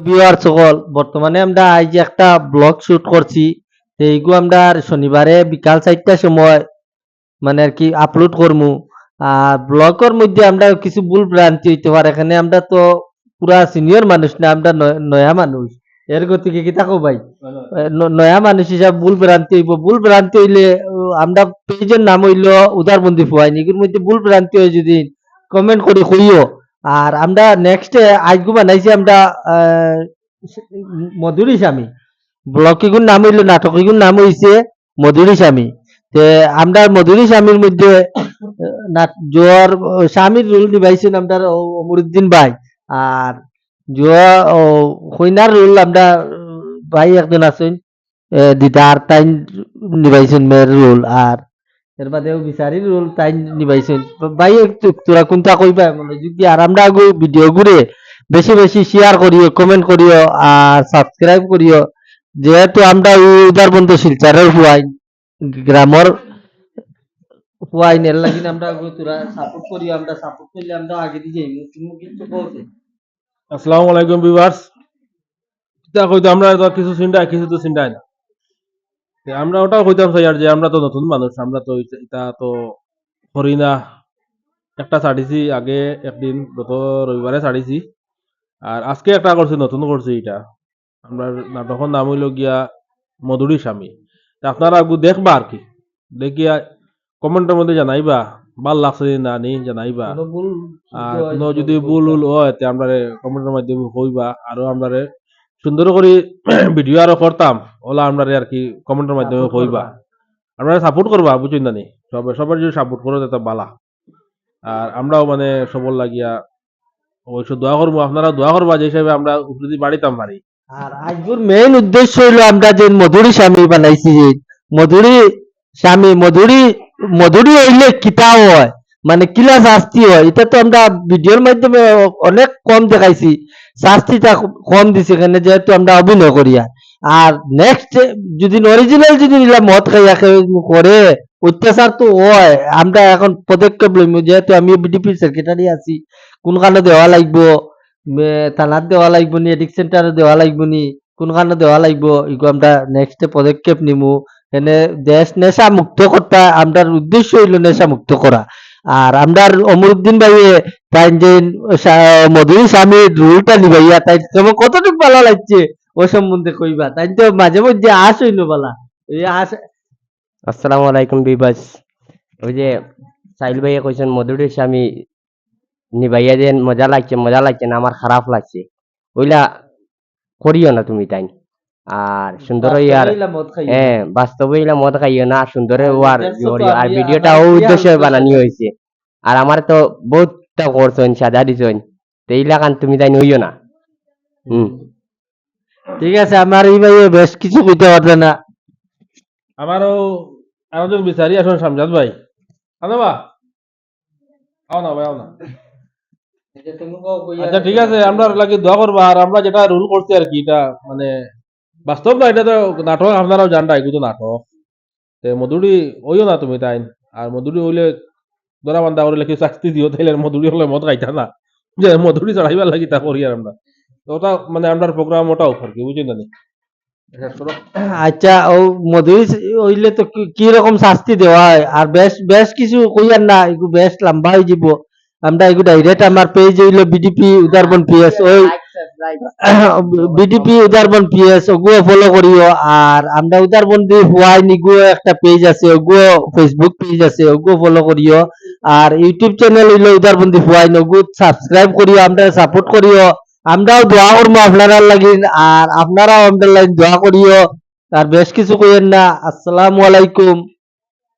Viewer সকল বর্তমানে আমরা আজ একটা ব্লগ শুট করছি। তো এইগু আমরা শনিবারে বিকাল 4টার সময় মানে আর কি আপলোড করমু। আর ব্লগের মধ্যে আমরা কিছু ভুল ভ্রান্তি হইতে পারে, এখানে আমরা তো পুরা সিনিয়র মানুষ না, আমরা নয়া মানুষ। এর গতিকে কি থাকো ভাই, নয়া মানুষ হিসাব ভুল ভ্রান্তি হইব। ভুল ভ্রান্তি হইলে আমরা পেজের নাম হইল উদারবন্দি ফুয়াইনি, এগুলোর মধ্যে ভুল ভ্রান্তি হয় যদি কমেন্ট করে কইও। আর আমরা নেক্সট আজগু বানাইছি আমরা আহ, মধুরী স্বামী। ব্লগ এগুর নাম হইল, নাটক এগুর নাম হইছে মধুরী স্বামী। তে আমরা মধুরী স্বামীর মধ্যে জোয়ার স্বামীর রোল নিভাইছেন আমরা অমরুদ্দিন ভাই। আর জোয়া কইনার রোল আমরা ভাই একজন আছেন দিদার, তাই নিভাইছেন মেয়ের রোল। আর এর বাদেও বিচারির রোল তাই নিভাইছেন। ভাই তোরা কোনটা কইবা মনোযোগ দিয়ে। আর আমরা আগু ভিডিও ঘুরে বেশি বেশি শেয়ার করিও, কমেন্ট করিও আর সাবস্ক্রাইব করিও। যেহেতু আমরা উদারবন্ধু শিলচরের হুয়াইন, গ্রামের হুয়াইন, এর লাগি আমরা আগু তোরা সাপোর্ট করিও। আমরা সাপোর্ট করলে আমরা আগে দিয়ে যাইব। তুমি কিছু বলতে? আসসালামু আলাইকুম ভিউয়ার্স। তা কইতো আমরা তো কিছু চিন্তা কিছু তো চিন্তাই না। আমরা ওটাও কইতাম চাই আর যে আমরা তো নতুন মানুষ, আমরা তো এটা তো করি না। একটা ছাড়িছি আগে একদিন, গত রবিবারে ছাড়িছি। আর আজকে একটা করছি, নতুন করছি এটা। আমরা নাটকের নাম হইল গিয়া মধুরী স্বামী। তা আপনারা আগু দেখবা আর কি, দেখিয়া কমেন্টের মধ্যে জানাইবা ভাল লাগছে না নি জানাইবা। কোনো ভুল আর কোনো যদি ভুল হয় তে আমরা কমেন্টের মাধ্যমে কইবা, আরো আমরা সুন্দর করে ভিডিও আরো করতাম ওলা আমরা আর কি কমেন্টের মাধ্যমে কইবা। আমরা সাপোর্ট করবা, বুঝছেন না নি? সবার যদি সাপোর্ট করো তা বালা। আর আমরাও মানে সবল লাগিয়া অবশ্য দোয়া করবো, আপনারা দোয়া করবা যে হিসাবে আমরা উপরে বাড়িতাম পারি। আর আজকের মেইন উদ্দেশ্য হইলো আমরা যে মধুরী স্বামী বানাইছি, যে মধুরী স্বামী, মধুরী মধুরী হইলে কিতা হয়, মানে কিলা শাস্তি হয়, এটা তো আমরা ভিডিওর মাধ্যমে অনেক কম দেখাইছি। শাস্তিটা কম দিছি এখানে, যেহেতু আমরা অভিনয় করিয়া। আর নেক্সট যদি অরিজিনাল যদি নিলা মদ খাইয়া করে অত্যাচার তো হয়, আমরা এখন পদক্ষেপ লইমু। যেহেতু আমি বিডিপির সেক্রেটারি আছি, কোনখানে দেওয়া লাগবো, থানাত দেওয়া লাগবো নি, এডিক সেন্টারে দেওয়া লাগবো নি, কোনখানে দেওয়া লাগবো, এগুলো আমরা নেক্সট পদক্ষেপ নিমু। এনে দেশ নেশা মুক্ত করতে আমরার উদ্দেশ্য হইল নেশা মুক্ত করা। আর আমরার অমরুদ্দিন ভাইয়ে তাই যে মধুরী স্বামীর রুলটা নিবাইয়া তাই তোমার কতটুকু ভালো লাগছে ও সম্বন্ধে কইবা। তাই তো মাঝে মধ্যে আস হইল বলা, এই আস। আসসালামু আলাইকুম বিবাস। ওই যে সাইল ভাইয়া কইছেন মধুরী স্বামী নিভাইয়া দেন, মজা লাগছে না, আমার খারাপ লাগছে। ওইলা করিও না তুমি তাই। আর সুন্দর আর হ্যাঁ, বাস্তবে ইলা মদ খাইও না, সুন্দর আর আর ভিডিওটা ও উদ্দেশ্যে বানানি হয়েছে। আর আমার তো বহুতটা করছেন, সাজা দিছেন, তো এইলা কান তুমি তাই নইও না। ঠিক আছে, আমার এই ভাই বেশ কিছু কইতে পারবে না। আমারও একজন বিচারি আসুন শামজাদ ভাই। আনো বা আও না ভাই, আও না। আচ্ছা ঠিক আছে, আমরা লাগে দোয়া করবা। আর আমরা যেটা রুল করছি আর কি, এটা মানে বাস্তব না, এটা তো নাটক, আপনারাও জানটা এগুলো তো নাটক। মধুরি ওইও না তুমি তাই। আর মধুরি হইলে ধরা বান্ধা করে লেখি শাস্তি দিও, তাইলে মধুরি হলে মদ খাইতা না, যে মধুরি চড়াইবার লাগি তা করি। আর আমরা ওটা মানে আমরা প্রোগ্রাম ওটাও আর কি, বুঝছেন না নি? আচ্ছা, ও মধুরী হইলে তো কি রকম শাস্তি দেওয়া হয়? আর বেশ বেশ কিছু কইয়ার না, এগু বেশ লম্বা হয়ে যাব। আমরা এগু ডাইরেক্ট আমার পেজ হইলো বিডিপি উদারবন পিএস, ওই বিডিপি উদারবন পিএস, ওগুলো ফলো করিও। আর আমরা উদারবন্দি হুয়াই নিগু একটা পেজ আছে, ওগুলো ফেসবুক পেজ আছে, ওগুলো ফলো করিও। আর ইউটিউব চ্যানেল হইলো উদারবন্দি হুয়াই, ওগু সাবস্ক্রাইব করিও, আমরা সাপোর্ট করিও। আমরাও দোয়া করবো আপনারা লাগিন, আর আপনারাও আমাদের লাগি দোয়া করিও। আর বেশ কিছু কইেন না। আসসালামু আলাইকুম।